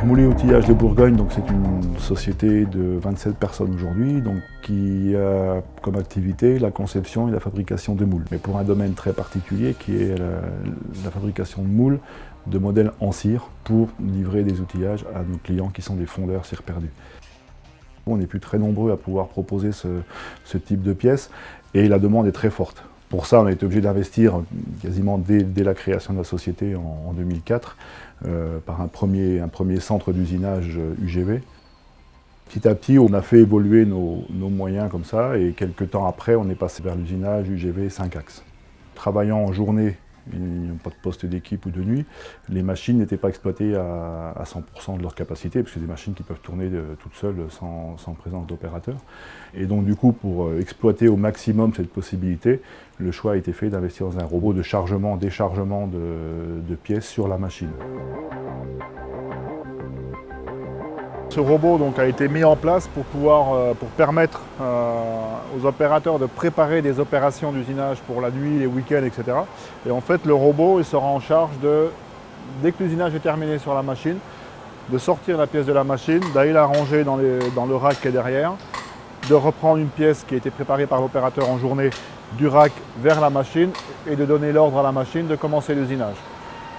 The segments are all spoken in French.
Moulin Outillage de Bourgogne, donc c'est une société de 27 personnes aujourd'hui, donc qui a comme activité la conception et la fabrication de moules. Mais pour un domaine très particulier qui est la fabrication de moules de modèles en cire pour livrer des outillages à nos clients qui sont des fondeurs cire perdue. On n'est plus très nombreux à pouvoir proposer ce type de pièces et la demande est très forte. Pour ça, on a été obligé d'investir quasiment dès la création de la société en 2004 par un premier centre d'usinage UGV. Petit à petit, on a fait évoluer nos moyens comme ça et quelques temps après, on est passé vers l'usinage UGV 5 axes. Travaillant en journée, il n'y a pas de poste d'équipe ou de nuit, les machines n'étaient pas exploitées à 100% de leur capacité, parce que c'est des machines qui peuvent tourner toutes seules sans présence d'opérateur. Et donc du coup, pour exploiter au maximum cette possibilité, le choix a été fait d'investir dans un robot de chargement, déchargement de pièces sur la machine. Ce robot donc, a été mis en place pour permettre aux opérateurs de préparer des opérations d'usinage pour la nuit, les week-ends, etc. Et en fait, le robot il sera en charge dès que l'usinage est terminé sur la machine, de sortir la pièce de la machine, d'aller la ranger dans le rack qui est derrière, de reprendre une pièce qui a été préparée par l'opérateur en journée du rack vers la machine et de donner l'ordre à la machine de commencer l'usinage.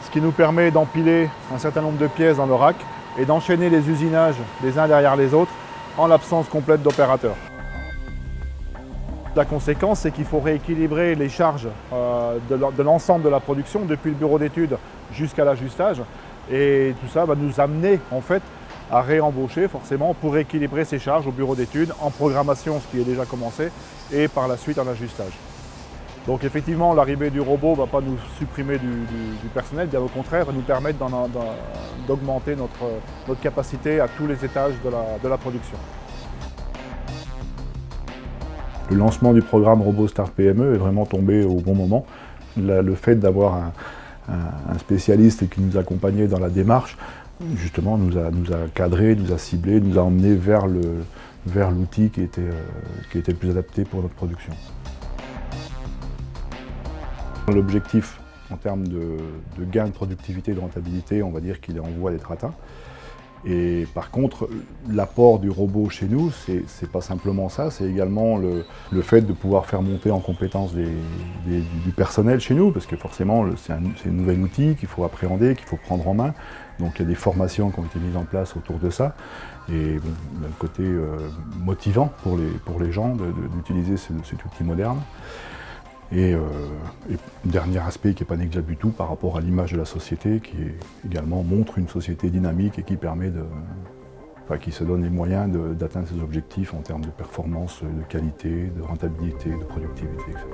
Ce qui nous permet d'empiler un certain nombre de pièces dans le rack et d'enchaîner les usinages les uns derrière les autres en l'absence complète d'opérateur. La conséquence, c'est qu'il faut rééquilibrer les charges de l'ensemble de la production, depuis le bureau d'études jusqu'à l'ajustage. Et tout ça va nous amener en fait à réembaucher forcément pour rééquilibrer ces charges au bureau d'études, en programmation, ce qui est déjà commencé, et par la suite en ajustage. Donc effectivement, l'arrivée du robot ne va pas nous supprimer du personnel, bien au contraire, va nous permettre d'augmenter notre capacité à tous les étages de la production. Le lancement du programme Robot Start PME est vraiment tombé au bon moment. Le fait d'avoir un spécialiste qui nous accompagnait dans la démarche, justement, nous a cadré, nous a ciblé, nous a emmené vers l'outil qui était le plus adapté pour notre production. L'objectif en termes de gain de productivité et de rentabilité, on va dire qu'il est en voie d'être atteint. Et par contre, l'apport du robot chez nous, c'est pas simplement ça, c'est également le fait de pouvoir faire monter en compétence du personnel chez nous, parce que forcément, c'est un nouvel outil qu'il faut appréhender, qu'il faut prendre en main. Donc il y a des formations qui ont été mises en place autour de ça. Et bon, il y a le côté motivant pour les gens d'utiliser cet outil moderne. Et dernier aspect qui n'est pas négligeable du tout par rapport à l'image de la société, qui également montre une société dynamique et qui permet qui se donne les moyens d'atteindre ses objectifs en termes de performance, de qualité, de rentabilité, de productivité, etc.